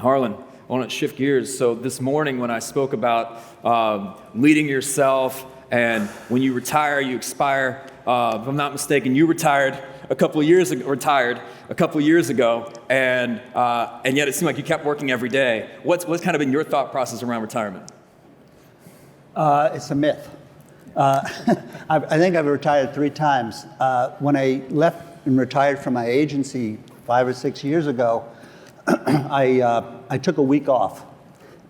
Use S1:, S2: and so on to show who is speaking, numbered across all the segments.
S1: Harlan, I want to shift gears. So this morning when I spoke about leading yourself, and when you retire, you expire. If I'm not mistaken, you retired a couple of years ago, and yet it seemed like you kept working every day. What's kind of been your thought process around retirement?
S2: It's a myth. I think I've retired 3 times. When I left and retired from my agency 5 or 6 years ago, I took a week off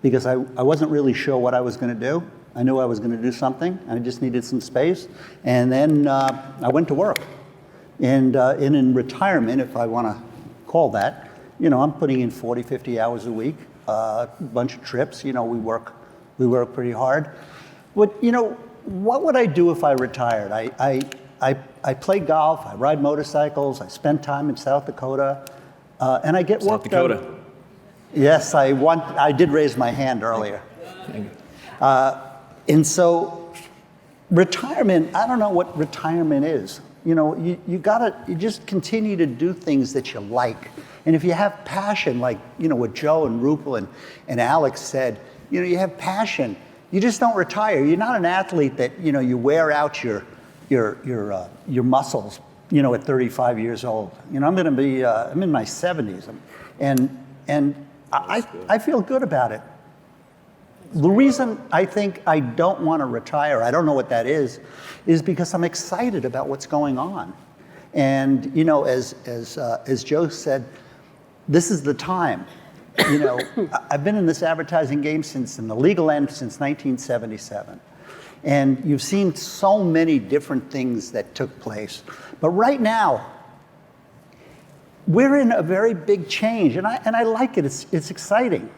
S2: because I wasn't really sure what I was going to do. I knew I was going to do something. I just needed some space. And then I went to work. And in retirement, if I want to call that, I'm putting in 40, 50 hours a week, a bunch of trips. We work pretty hard. But, what would I do if I retired? I play golf, I ride motorcycles, I spend time in South Dakota, and I get work done. South Dakota. Yes, I did raise my hand earlier. And so retirement, I don't know what retirement is. You just continue to do things that you like. And if you have passion, like, what Joe and Rupal and Alex said, you have passion, you just don't retire. You're not an athlete that, you wear out your muscles, at 35 years old. I'm going to be, I'm in my 70s, and I feel good about it. The reason I think I don't want to retire, I don't know what that is because I'm excited about what's going on. And, as Joe said, this is the time. I've been in this advertising game in the legal end since 1977. And you've seen so many different things that took place. But right now, we're in a very big change, and I like it. It's exciting.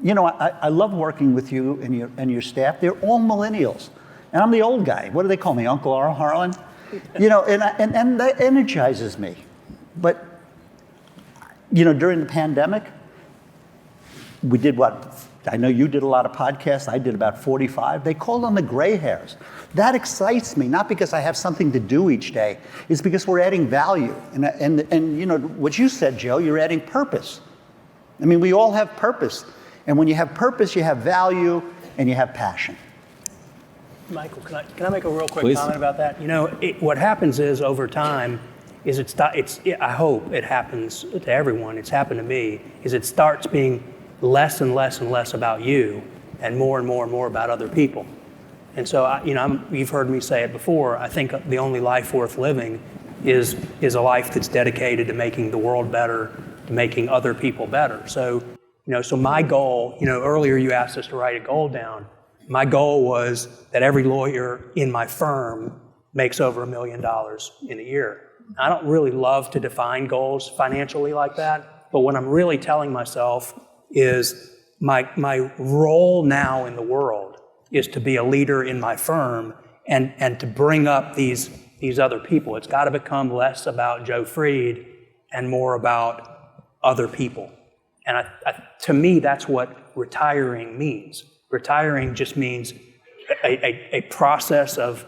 S2: I love working with you and your staff. They're all millennials, and I'm the old guy. What do they call me, Uncle Harlan? And that energizes me. But during the pandemic, we did what? I know you did a lot of podcasts. I did about 45. They called on the gray hairs. That excites me, not because I have something to do each day. It's because we're adding value. And what you said, Joe, you're adding purpose. I mean, we all have purpose. And when you have purpose, you have value and you have passion.
S3: Michael, can I make a real quick comment about that? What happens is over time is I hope it happens to everyone. It's happened to me. Is it starts being less and less and less about you, and more and more about other people. And so, you've heard me say it before. I think the only life worth living is a life that's dedicated to making the world better, to making other people better. So, so my goal, earlier you asked us to write a goal down. My goal was that every lawyer in my firm makes over $1 million in a year. I don't really love to define goals financially like that, but what I'm really telling myself is my role now in the world is to be a leader in my firm and to bring up these other people. It's got to become less about Joe Freed and more about other people. And to me, that's what retiring means. Retiring just means a process of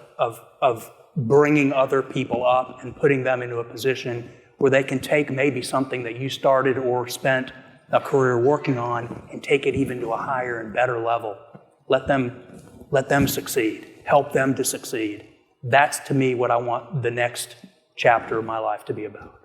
S3: bringing other people up and putting them into a position where they can take maybe something that you started or spent a career working on and take it even to a higher and better level. Let them succeed. Help them to succeed. That's, to me, what I want the next chapter of my life to be about.